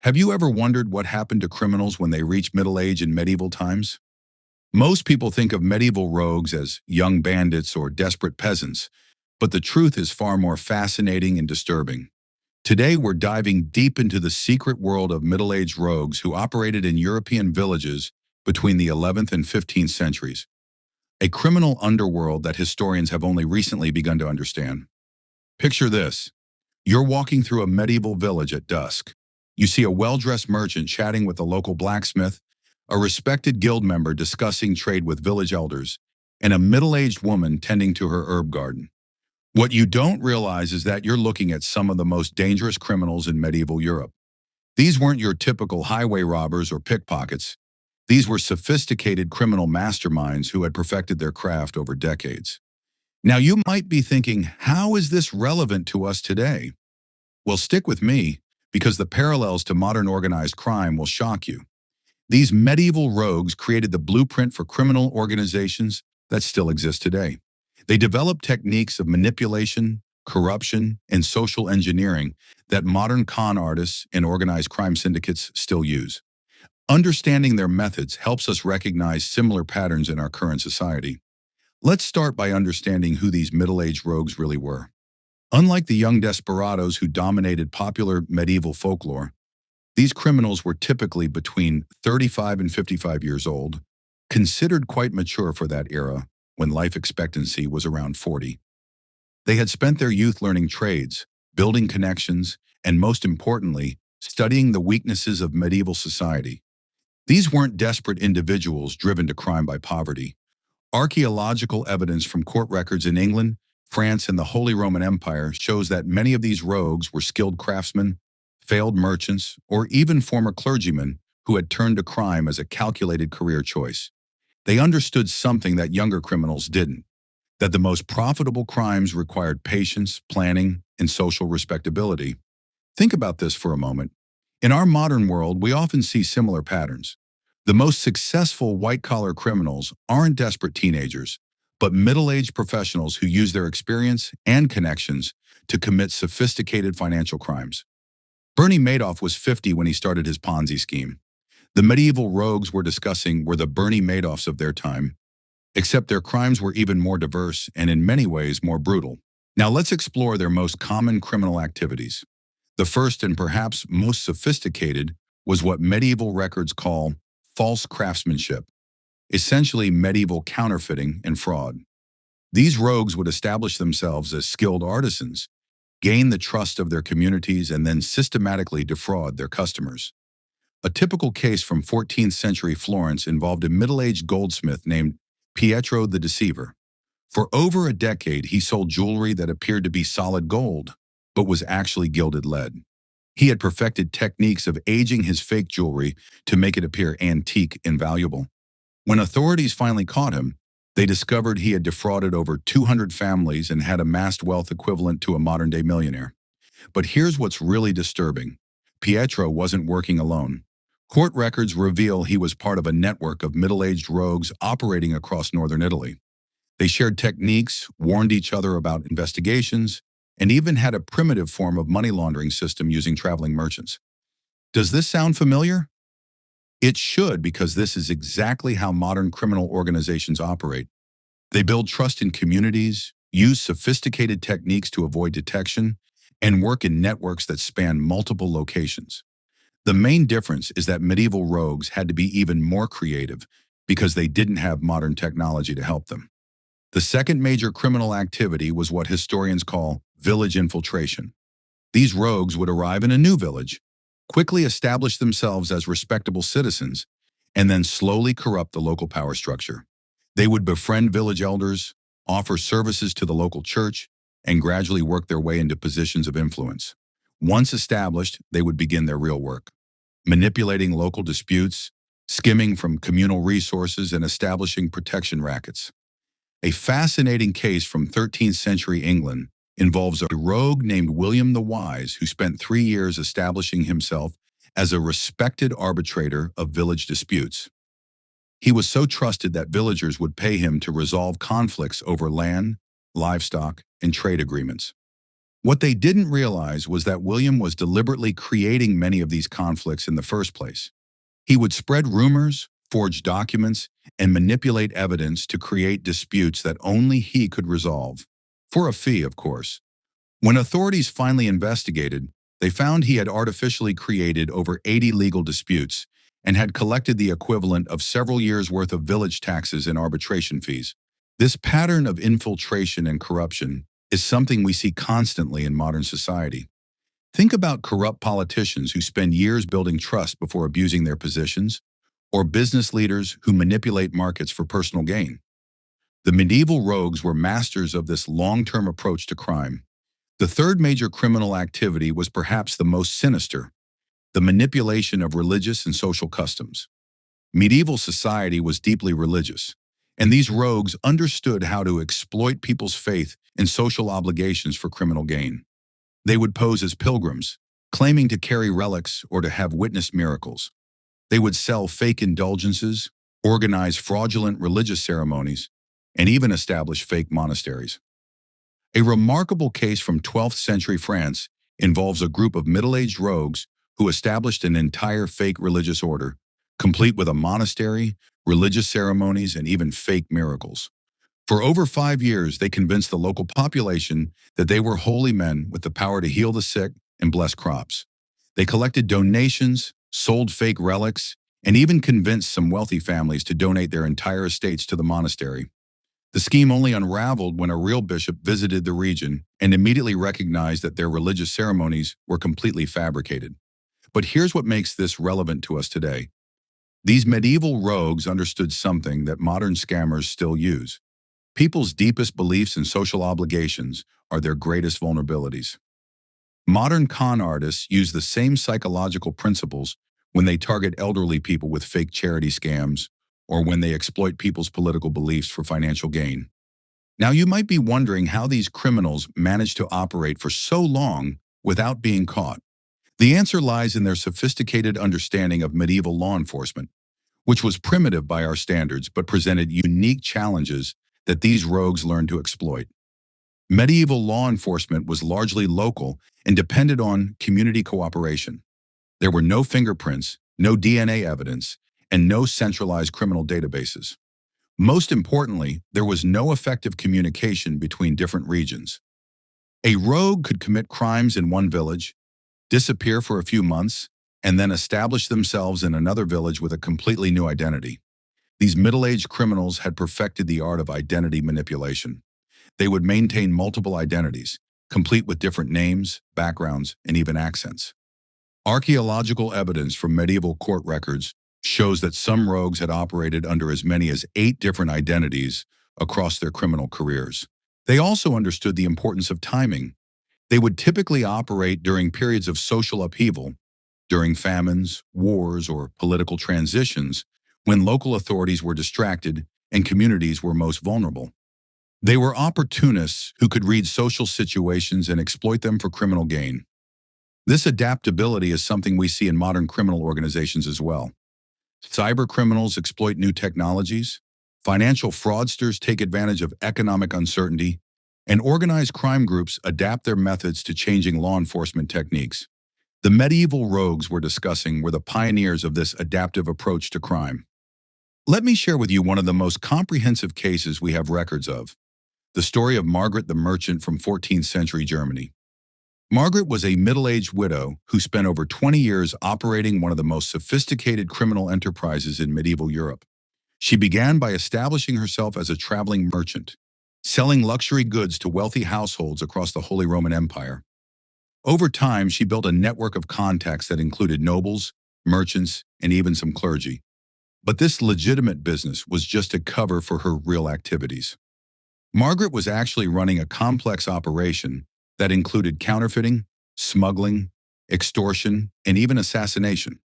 Have you ever wondered what happened to criminals when they reach middle age in medieval times? Most people think of medieval rogues as young bandits or desperate peasants, but the truth is far more fascinating and disturbing. Today, we're diving deep into the secret world of middle-aged rogues who operated in European villages between the 11th and 15th centuries, a criminal underworld that historians have only recently begun to understand. Picture this. You're walking through a medieval village at dusk. You see a well-dressed merchant chatting with a local blacksmith, a respected guild member discussing trade with village elders, and a middle-aged woman tending to her herb garden. What you don't realize is that you're looking at some of the most dangerous criminals in medieval Europe. These weren't your typical highway robbers or pickpockets. These were sophisticated criminal masterminds who had perfected their craft over decades. Now you might be thinking, how is this relevant to us today? Well, stick with me, because the parallels to modern organized crime will shock you. These medieval rogues created the blueprint for criminal organizations that still exist today. They developed techniques of manipulation, corruption, and social engineering that modern con artists and organized crime syndicates still use. Understanding their methods helps us recognize similar patterns in our current society. Let's start by understanding who these middle-aged rogues really were. Unlike the young desperados who dominated popular medieval folklore, these criminals were typically between 35 and 55 years old, considered quite mature for that era when life expectancy was around 40. They had spent their youth learning trades, building connections, and most importantly, studying the weaknesses of medieval society. These weren't desperate individuals driven to crime by poverty. Archaeological evidence from court records in England, France, and the Holy Roman Empire shows that many of these rogues were skilled craftsmen, failed merchants, or even former clergymen who had turned to crime as a calculated career choice. They understood something that younger criminals didn't, that the most profitable crimes required patience, planning, and social respectability. Think about this for a moment. In our modern world, we often see similar patterns. The most successful white-collar criminals aren't desperate teenagers, but middle-aged professionals who use their experience and connections to commit sophisticated financial crimes. Bernie Madoff was 50 when he started his Ponzi scheme. The medieval rogues we're discussing were the Bernie Madoffs of their time, except their crimes were even more diverse and in many ways more brutal. Now let's explore their most common criminal activities. The first and perhaps most sophisticated was what medieval records call false craftsmanship, essentially medieval counterfeiting and fraud. These rogues would establish themselves as skilled artisans, gain the trust of their communities, and then systematically defraud their customers. A typical case from 14th century Florence involved a middle-aged goldsmith named Pietro the Deceiver. For over a decade, he sold jewelry that appeared to be solid gold, but was actually gilded lead. He had perfected techniques of aging his fake jewelry to make it appear antique and valuable. When authorities finally caught him, they discovered he had defrauded over 200 families and had amassed wealth equivalent to a modern-day millionaire. But here's what's really disturbing. Pietro wasn't working alone. Court records reveal he was part of a network of middle-aged rogues operating across northern Italy. They shared techniques, warned each other about investigations, and even had a primitive form of money laundering system using traveling merchants. Does this sound familiar? It should, because this is exactly how modern criminal organizations operate. They build trust in communities, use sophisticated techniques to avoid detection, and work in networks that span multiple locations. The main difference is that medieval rogues had to be even more creative because they didn't have modern technology to help them. The second major criminal activity was what historians call village infiltration. These rogues would arrive in a new village, quickly establish themselves as respectable citizens, and then slowly corrupt the local power structure. They would befriend village elders, offer services to the local church, and gradually work their way into positions of influence. Once established, they would begin their real work, manipulating local disputes, skimming from communal resources, and establishing protection rackets. A fascinating case from 13th century England involves a rogue named William the Wise who spent 3 years establishing himself as a respected arbitrator of village disputes. He was so trusted that villagers would pay him to resolve conflicts over land, livestock, and trade agreements. What they didn't realize was that William was deliberately creating many of these conflicts in the first place. He would spread rumors, forge documents, and manipulate evidence to create disputes that only he could resolve. For a fee, of course. When authorities finally investigated, they found he had artificially created over 80 legal disputes and had collected the equivalent of several years' worth of village taxes and arbitration fees. This pattern of infiltration and corruption is something we see constantly in modern society. Think about corrupt politicians who spend years building trust before abusing their positions, or business leaders who manipulate markets for personal gain. The medieval rogues were masters of this long-term approach to crime. The third major criminal activity was perhaps the most sinister: the manipulation of religious and social customs. Medieval society was deeply religious, and these rogues understood how to exploit people's faith and social obligations for criminal gain. They would pose as pilgrims, claiming to carry relics or to have witnessed miracles. They would sell fake indulgences, organize fraudulent religious ceremonies, and even establish fake monasteries. A remarkable case from 12th century France involves a group of middle-aged rogues who established an entire fake religious order, complete with a monastery, religious ceremonies, and even fake miracles. For over 5 years, they convinced the local population that they were holy men with the power to heal the sick and bless crops. They collected donations, sold fake relics, and even convinced some wealthy families to donate their entire estates to the monastery. The scheme only unraveled when a real bishop visited the region and immediately recognized that their religious ceremonies were completely fabricated. But here's what makes this relevant to us today. These medieval rogues understood something that modern scammers still use. People's deepest beliefs and social obligations are their greatest vulnerabilities. Modern con artists use the same psychological principles when they target elderly people with fake charity scams or when they exploit people's political beliefs for financial gain. Now, you might be wondering how these criminals manage to operate for so long without being caught. The answer lies in their sophisticated understanding of medieval law enforcement, which was primitive by our standards but presented unique challenges that these rogues learned to exploit. Medieval law enforcement was largely local and depended on community cooperation. There were no fingerprints, no DNA evidence, and no centralized criminal databases. Most importantly, there was no effective communication between different regions. A rogue could commit crimes in one village, disappear for a few months, and then establish themselves in another village with a completely new identity. These middle-aged criminals had perfected the art of identity manipulation. They would maintain multiple identities, complete with different names, backgrounds, and even accents. Archaeological evidence from medieval court records shows that some rogues had operated under as many as 8 different identities across their criminal careers. They also understood the importance of timing. They would typically operate during periods of social upheaval, during famines, wars, or political transitions, when local authorities were distracted and communities were most vulnerable. They were opportunists who could read social situations and exploit them for criminal gain. This adaptability is something we see in modern criminal organizations as well. Cyber criminals exploit new technologies, financial fraudsters take advantage of economic uncertainty, and organized crime groups adapt their methods to changing law enforcement techniques. The medieval rogues we're discussing were the pioneers of this adaptive approach to crime. Let me share with you one of the most comprehensive cases we have records of: the story of Margaret the Merchant from 14th century Germany. Margaret was a middle-aged widow who spent over 20 years operating one of the most sophisticated criminal enterprises in medieval Europe. She began by establishing herself as a traveling merchant, selling luxury goods to wealthy households across the Holy Roman Empire. Over time, she built a network of contacts that included nobles, merchants, and even some clergy. But this legitimate business was just a cover for her real activities. Margaret was actually running a complex operation that included counterfeiting, smuggling, extortion, and even assassination.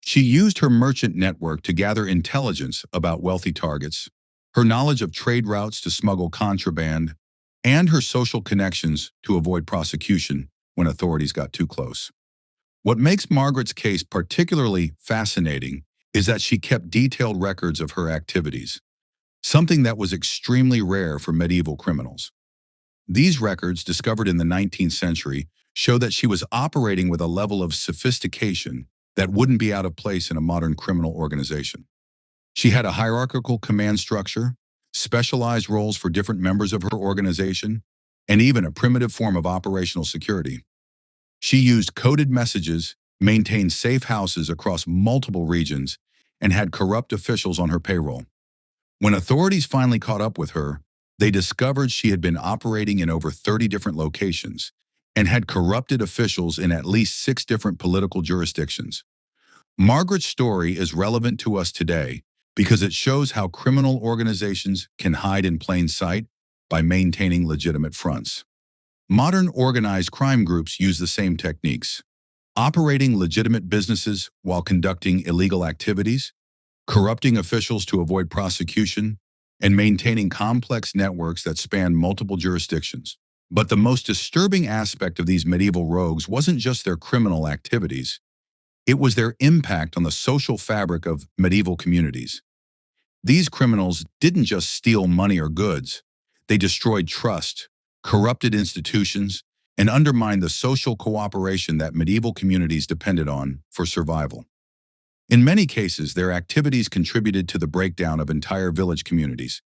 She used her merchant network to gather intelligence about wealthy targets, her knowledge of trade routes to smuggle contraband, and her social connections to avoid prosecution when authorities got too close. What makes Margaret's case particularly fascinating is that she kept detailed records of her activities, something that was extremely rare for medieval criminals. These records, discovered in the 19th century, show that she was operating with a level of sophistication that wouldn't be out of place in a modern criminal organization. She had a hierarchical command structure, specialized roles for different members of her organization, and even a primitive form of operational security. She used coded messages, maintained safe houses across multiple regions, and had corrupt officials on her payroll. When authorities finally caught up with her, they discovered she had been operating in over 30 different locations and had corrupted officials in at least 6 different political jurisdictions. Margaret's story is relevant to us today because it shows how criminal organizations can hide in plain sight by maintaining legitimate fronts. Modern organized crime groups use the same techniques, operating legitimate businesses while conducting illegal activities, corrupting officials to avoid prosecution, and maintaining complex networks that span multiple jurisdictions. But the most disturbing aspect of these medieval rogues wasn't just their criminal activities. It was their impact on the social fabric of medieval communities. These criminals didn't just steal money or goods. They destroyed trust, corrupted institutions, and undermined the social cooperation that medieval communities depended on for survival. In many cases, their activities contributed to the breakdown of entire village communities.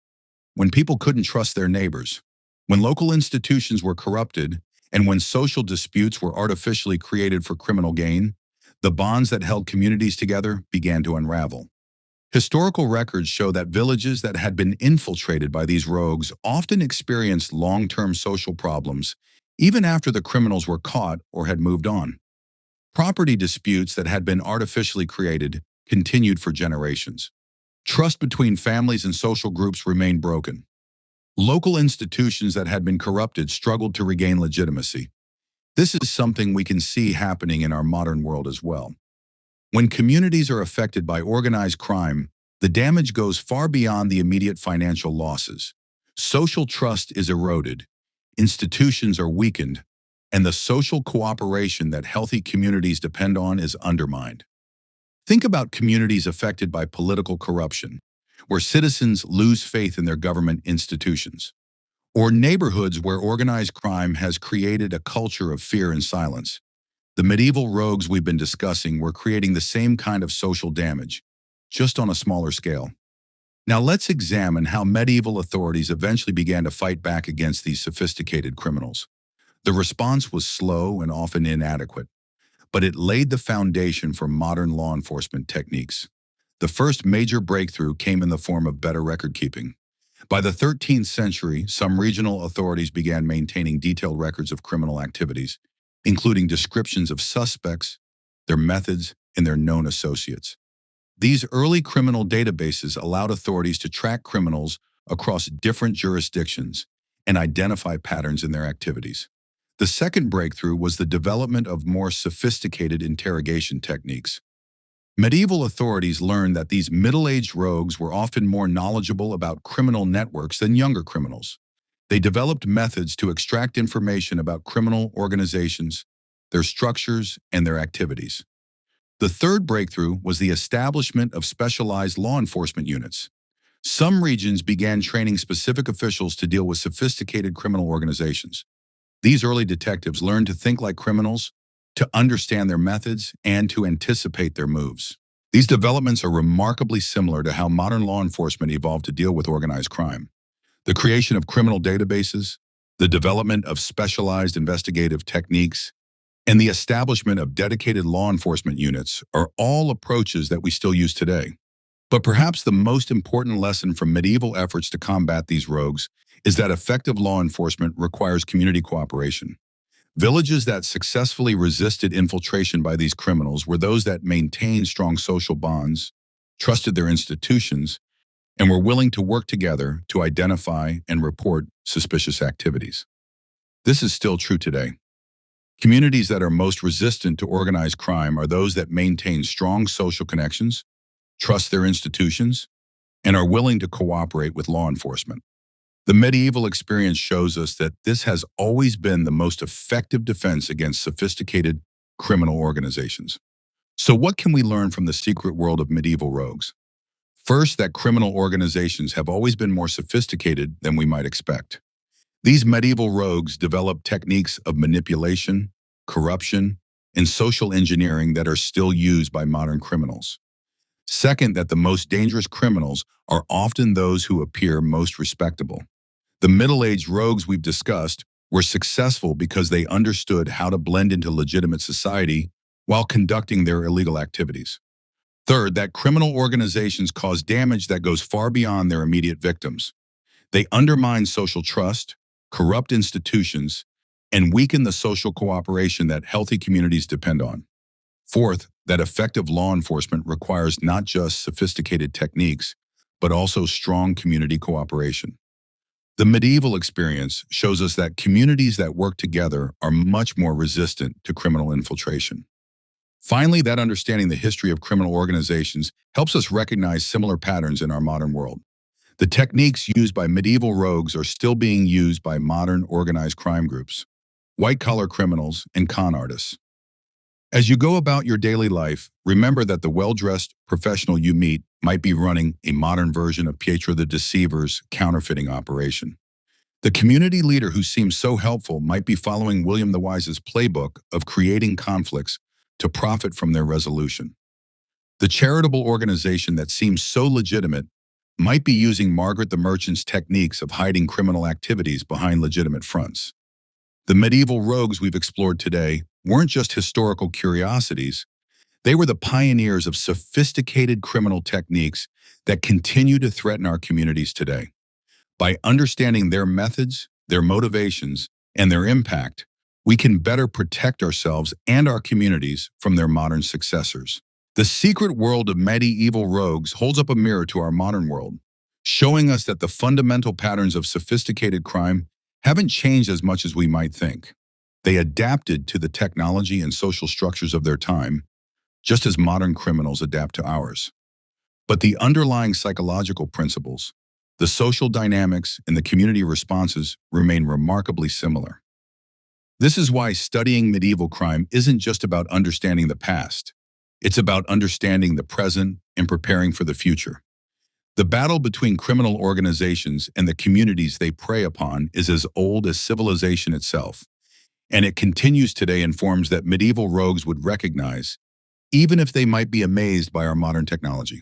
When people couldn't trust their neighbors, when local institutions were corrupted, and when social disputes were artificially created for criminal gain, the bonds that held communities together began to unravel. Historical records show that villages that had been infiltrated by these rogues often experienced long-term social problems, even after the criminals were caught or had moved on. Property disputes that had been artificially created continued for generations. Trust between families and social groups remained broken. Local institutions that had been corrupted struggled to regain legitimacy. This is something we can see happening in our modern world as well. When communities are affected by organized crime, the damage goes far beyond the immediate financial losses. Social trust is eroded, institutions are weakened, and the social cooperation that healthy communities depend on is undermined. Think about communities affected by political corruption, where citizens lose faith in their government institutions, or neighborhoods where organized crime has created a culture of fear and silence. The medieval rogues we've been discussing were creating the same kind of social damage, just on a smaller scale. Now let's examine how medieval authorities eventually began to fight back against these sophisticated criminals. The response was slow and often inadequate, but it laid the foundation for modern law enforcement techniques. The first major breakthrough came in the form of better record keeping. By the 13th century, some regional authorities began maintaining detailed records of criminal activities, including descriptions of suspects, their methods, and their known associates. These early criminal databases allowed authorities to track criminals across different jurisdictions and identify patterns in their activities. The second breakthrough was the development of more sophisticated interrogation techniques. Medieval authorities learned that these middle-aged rogues were often more knowledgeable about criminal networks than younger criminals. They developed methods to extract information about criminal organizations, their structures, and their activities. The third breakthrough was the establishment of specialized law enforcement units. Some regions began training specific officials to deal with sophisticated criminal organizations. These early detectives learned to think like criminals, to understand their methods, and to anticipate their moves. These developments are remarkably similar to how modern law enforcement evolved to deal with organized crime. The creation of criminal databases, the development of specialized investigative techniques, and the establishment of dedicated law enforcement units are all approaches that we still use today. But perhaps the most important lesson from medieval efforts to combat these rogues is that effective law enforcement requires community cooperation. Villages that successfully resisted infiltration by these criminals were those that maintained strong social bonds, trusted their institutions, and were willing to work together to identify and report suspicious activities. This is still true today. Communities that are most resistant to organized crime are those that maintain strong social connections, trust their institutions, and are willing to cooperate with law enforcement. The medieval experience shows us that this has always been the most effective defense against sophisticated criminal organizations. So what can we learn from the secret world of medieval rogues? First, that criminal organizations have always been more sophisticated than we might expect. These medieval rogues developed techniques of manipulation, corruption, and social engineering that are still used by modern criminals. Second, that the most dangerous criminals are often those who appear most respectable. The middle-aged rogues we've discussed were successful because they understood how to blend into legitimate society while conducting their illegal activities. Third, that criminal organizations cause damage that goes far beyond their immediate victims. They undermine social trust, corrupt institutions, and weaken the social cooperation that healthy communities depend on. Fourth, that effective law enforcement requires not just sophisticated techniques, but also strong community cooperation. The medieval experience shows us that communities that work together are much more resistant to criminal infiltration. Finally, that understanding the history of criminal organizations helps us recognize similar patterns in our modern world. The techniques used by medieval rogues are still being used by modern organized crime groups, white-collar criminals, and con artists. As you go about your daily life, remember that the well-dressed professional you meet might be running a modern version of Pietro the Deceiver's counterfeiting operation. The community leader who seems so helpful might be following William the Wise's playbook of creating conflicts to profit from their resolution. The charitable organization that seems so legitimate might be using Margaret the Merchant's techniques of hiding criminal activities behind legitimate fronts. The medieval rogues we've explored today weren't just historical curiosities, they were the pioneers of sophisticated criminal techniques that continue to threaten our communities today. By understanding their methods, their motivations, and their impact, we can better protect ourselves and our communities from their modern successors. The secret world of medieval rogues holds up a mirror to our modern world, showing us that the fundamental patterns of sophisticated crime haven't changed as much as we might think. They adapted to the technology and social structures of their time, just as modern criminals adapt to ours. But the underlying psychological principles, the social dynamics, and the community responses remain remarkably similar. This is why studying medieval crime isn't just about understanding the past. It's about understanding the present and preparing for the future. The battle between criminal organizations and the communities they prey upon is as old as civilization itself, and it continues today in forms that medieval rogues would recognize, even if they might be amazed by our modern technology.